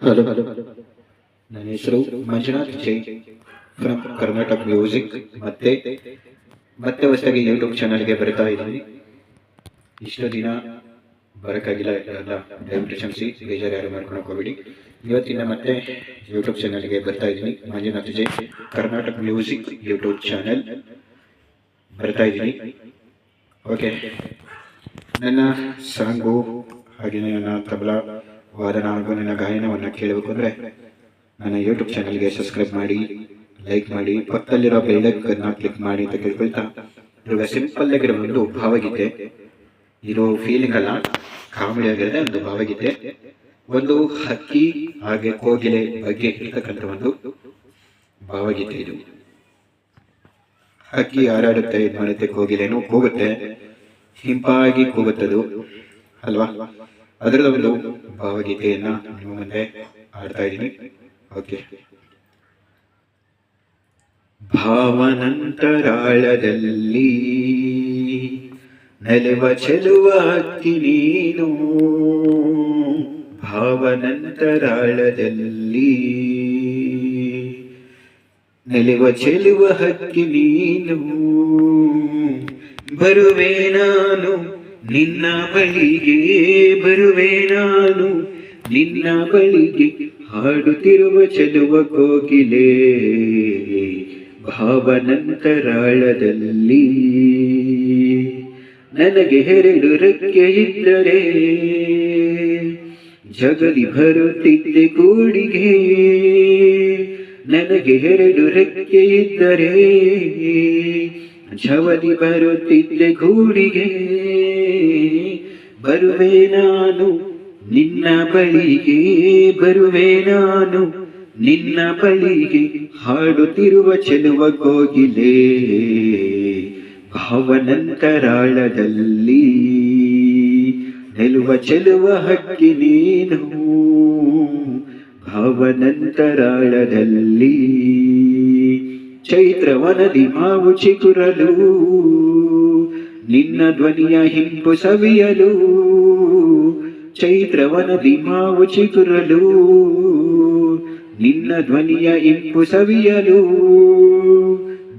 Hello, ನನ್ನ ಹೆಸರು ಮಂಜುನಾಥ್ ಜೈ from Karnataka music. ಮತ್ತೆ ಹೊಸದಾಗಿ ಯೂಟ್ಯೂಬ್ ಚಾನಲ್ಗೆ ಬರ್ತಾ ಇದ್ದೀನಿ. ಇಷ್ಟು ದಿನ ಬರೋಕ್ಕಾಗಿಲ್ಲ, ದಯವಿಟ್ಟು ಕ್ಷಮಿಸಿ, ಬೇಜಾರು ಯಾರು ಮಾಡ್ಕೊಳಕ್ಕೆ ಹೋಗ್ಬಿಡಿ. ಇವತ್ತಿನ ಮತ್ತೆ ಯೂಟ್ಯೂಬ್ ಚಾನಲ್ಗೆ ಬರ್ತಾ ಇದ್ದೀನಿ. ಮಂಜುನಾಥ್ ಜೈ ಕರ್ನಾಟಕ ಮ್ಯೂಸಿಕ್ ಯೂಟ್ಯೂಬ್ ಚಾನಲ್ ಬರ್ತಾ ಇದ್ದೀನಿ. ಓಕೆ, ನನ್ನ ಸಾಂಗು ಹಾಗೆ ನನ್ನ ತಬಲಾ ವಾದನ ಹಾಗೂ ನನ್ನ ಗಾಯನವನ್ನು ಕೇಳಬೇಕು ಅಂದರೆ ನನ್ನ ಯೂಟ್ಯೂಬ್ ಚಾನಲ್ಗೆ ಸಬ್ಸ್ಕ್ರೈಬ್ ಮಾಡಿ, ಲೈಕ್ ಮಾಡಿ, ಪಕ್ಕದಲ್ಲಿರೋ ಬೆಲ್ ಐಕಾನ್ನ ಕ್ಲಿಕ್ ಮಾಡಿ ಅಂತ ಕೇಳ್ಕೊಳ್ತಾ, ಇವಾಗ ಸಿಂಪಲ್ ಆಗಿರೋ ಒಂದು ಭಾವಗೀತೆ, ಇದು ಫೀಲಿಂಗ್ ಅಲ್ಲ, ಕಾಮಿಡಿ ಆಗಿರೋದೇ ಒಂದು ಭಾವಗೀತೆ. ಒಂದು ಹಕ್ಕಿ ಹಾಗೆ ಕೋಗಿಲೆ ಬಗ್ಗೆ ಇರ್ತಕ್ಕಂಥ ಒಂದು ಭಾವಗೀತೆ ಇದು. ಹಕ್ಕಿ ಹಾರಾಡುತ್ತೆ, ಇದು ಮಾಡುತ್ತೆ, ಕೋಗಿಲೆನೂ ಕೂಗುತ್ತೆ, ಹಿಂಪಾಗಿ ಕೂಗುತ್ತದು ಅಲ್ವಾ. ಅದರದ ಒಂದು ಭಾವಗೀತೆಯನ್ನ ನಿಮ್ಮ ಮುಂದೆ ಆಡ್ತಾ ಇದ್ದೀನಿ. ಓಕೆ. ಭಾವನಂತರಾಳದಲ್ಲಿ ನೆಲೆವ ಚೆಲುವ ಹಕ್ಕಿ ನೀನು, ಭಾವನಂತರಾಳದಲ್ಲಿ ನೆಲೆವ ಚೆಲುವ ಹಕ್ಕಿ ನೀನು. ಬರುವೆ ನಾನು ನಿನ್ನ ಬಳಿಗೆ, ಬರುವೆ ನಾನು ನಿನ್ನ ಬಳಿಗೆ, ಹಾಡುತ್ತಿರುವ ಚೆಲುವ ಕೋಗಿಲೆ ಭಾವನಂತರಾಳದಲ್ಲಿ. ನನಗೆ 2 ರೆಕ್ಕೆ ಇದ್ದರೆ ಜಗಲಿ ಬರುತ್ತಿದ್ದೆ ಗೂಡಿಗೆ, ನನಗೆ 2 ರೆಕ್ಕೆ ಇದ್ದರೆ ಜವಲಿ ಬರುತ್ತಿದ್ದೆ ಗೂಡಿಗೆ. ಬರುವೆ ನಾನು ನಿನ್ನ ಬಳಿಗೆ, ಬರುವೆ ನಾನು ನಿನ್ನ ಬಳಿಗೆ, ಹಾಡುತ್ತಿರುವ ಚೆಲುವ ಕೋಗಿಲೆ ಭಾವನಂತರಾಳದಲ್ಲಿ ನೆಲುವ ಚೆಲುವ ಹಕ್ಕಿ ನೀನು, ಭಾವನಂತರಾಳದಲ್ಲಿ. ಚೈತ್ರವನದಿ ಮಾವು ಚಿಗುರಲು, ನಿನ್ನ ಧ್ವನಿಯ ಹಿಂಪು ಸವಿಯಲು. ಚೈತ್ರವನದಿ ಮಾವು ಚಿಗುರಲು, ನಿನ್ನ ಧ್ವನಿಯ ಇಂಪು ಸವಿಯಲು.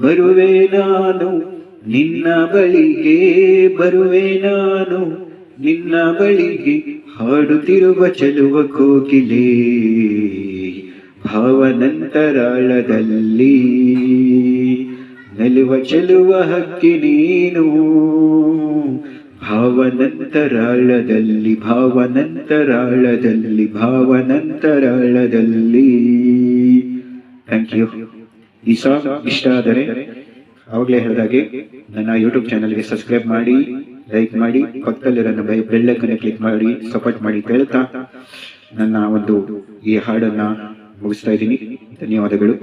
ಬರುವೆ ನಾನು ನಿನ್ನ ಬಳಿಗೆ, ಬರುವೆ ನಾನು ನಿನ್ನ ಬಳಿಗೆ, ಹಾಡುತ್ತಿರುವ ಚೆಲುವ ಕೋಗಿಲೆ ಭಾವನಂತರಾಳದಲ್ಲಿ ನೆಲುವ ಚೆಲುವ ಹಕ್ಕಿ ನೀನು, ಭಾವನಂತರಾಳದಲ್ಲಿ, ಭಾವನಂತರಾಳದಲ್ಲಿ, ಭಾವನಂತರಾಳದಲ್ಲಿ. Thank you. ಈ ಸಾಂಗ್ ಇಷ್ಟ ಆದರೆ ಆವಾಗಲೇ ಹೇಳಿದಾಗೆ ನನ್ನ ಯೂಟ್ಯೂಬ್ ಚಾನಲ್ಗೆ ಸಬ್ಸ್ಕ್ರೈಬ್ ಮಾಡಿ, ಲೈಕ್ ಮಾಡಿ, ಪಕ್ಕದಲ್ಲಿರೋ ಬೆಲ್ ಐಕಾನ್ ಕ್ಲಿಕ್ ಮಾಡಿ ಸಪೋರ್ಟ್ ಮಾಡಿ ಹೇಳ್ತಾ ನನ್ನ ಒಂದು ಈ ಹಾಡನ್ನ ಮುಗಿಸ್ತಾ ಇದ್ದೀನಿ. ಧನ್ಯವಾದಗಳು.